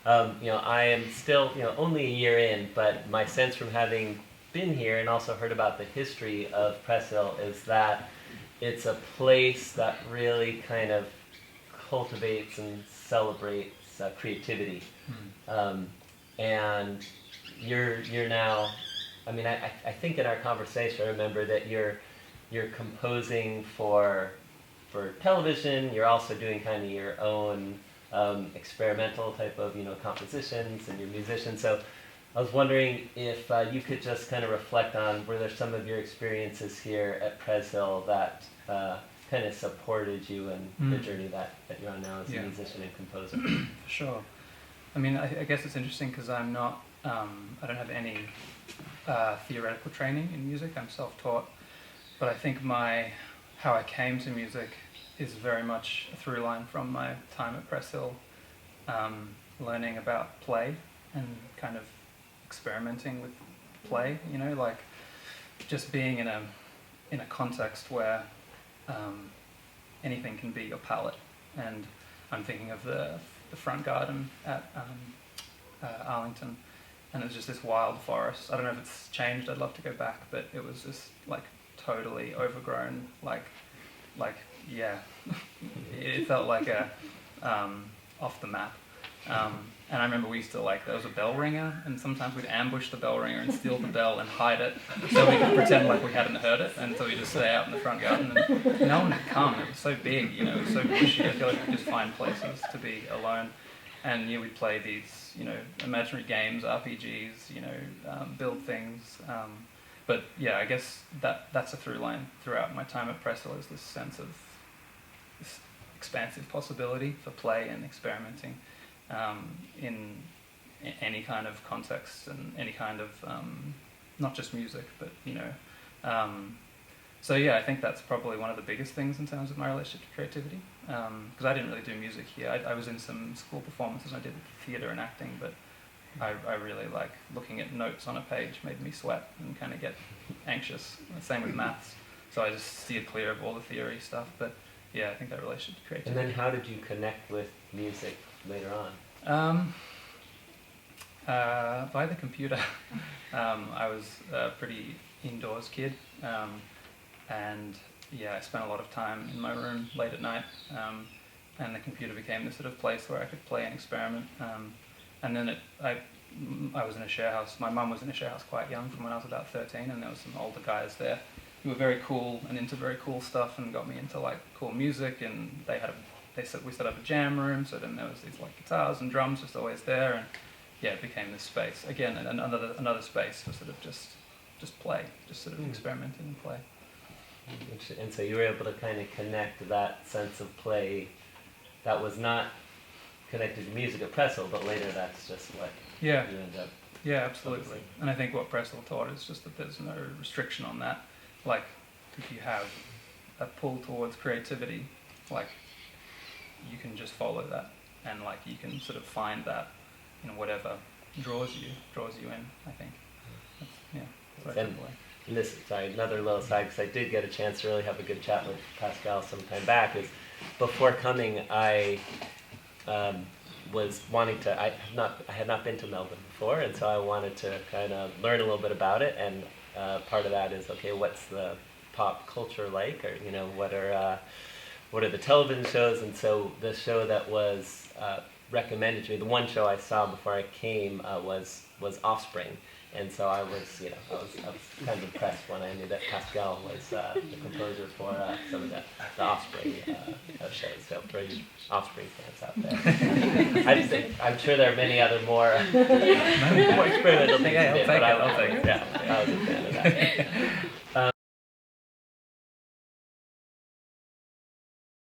I am still, only a year in, but my sense from having been here and also heard about the history of Preshil is that it's a place that really kind of cultivates and celebrates creativity. And you're now, I think in our conversation I remember that you're composing for television. You're also doing kind of your own experimental type of compositions, and you're a musician. So I was wondering if you could just kind of reflect on, were there some of your experiences here at Preshil that kind of supported you in the journey that you're on now as a musician and composer? For sure. I guess it's interesting because I'm not, I don't have any theoretical training in music. I'm self-taught, but I think how I came to music is very much a through line from my time at Preshil, learning about play and kind of experimenting with play, like just being in a context where anything can be your palette. And I'm thinking of the front garden at Arlington, and it was just this wild forest. I don't know if it's changed, I'd love to go back, but it was just like totally overgrown, it felt like a off the map. And I remember we used to there was a bell ringer, and sometimes we'd ambush the bell ringer and steal the bell and hide it so we could pretend like we hadn't heard it, and so we'd just stay out in the front garden and no one would come. It was so big, it was so bushy. I feel like we could just find places to be alone. And we'd play these, imaginary games, RPGs, build things. But yeah, I guess that's a through line throughout my time at Preshil, is this sense of this expansive possibility for play and experimenting in any kind of context and any kind of, not just music, but, so yeah, I think that's probably one of the biggest things in terms of my relationship to creativity, because I didn't really do music here. I was in some school performances, I did theatre and acting, but I really like looking at notes on a page made me sweat and kind of get anxious. Same with maths. So I just steered clear of all the theory stuff. But yeah, I think that relationship to creativity. And then how did you connect with music later on? By the computer. I was a pretty indoors kid. And yeah, I spent a lot of time in my room late at night. And the computer became this sort of place where I could play and experiment. And then I was in a share house. My mum was in a share house quite young, from when I was about 13, and there was some older guys there who were very cool and into very cool stuff, and got me into cool music. And we set up a jam room, so then there was these guitars and drums just always there, and yeah, it became this space again, and another space for sort of just play, just sort of experimenting and play. And so you were able to kind of connect that sense of play that was not connected to music at Preshil, but later that's just what you end up. Yeah, absolutely. Focusing. And I think what Preshil taught is just that there's no restriction on that. If you have a pull towards creativity, you can just follow that, and you can sort of find that, whatever draws you in, I think. Another little side, because I did get a chance to really have a good chat with Pascal some time back, is before coming, I was wanting to, I had not been to Melbourne before, and so I wanted to kind of learn a little bit about it, and part of that is, okay, what's the pop culture like, or what are the television shows? And so the show that was recommended to me, the one show I saw before I came was Offspring. And so I was kind of impressed when I knew that Pascal was the composer for some of the Offspring shows. So for you Offspring fans out there, I'm sure there are many other more experimental things to do, but I was a fan of that.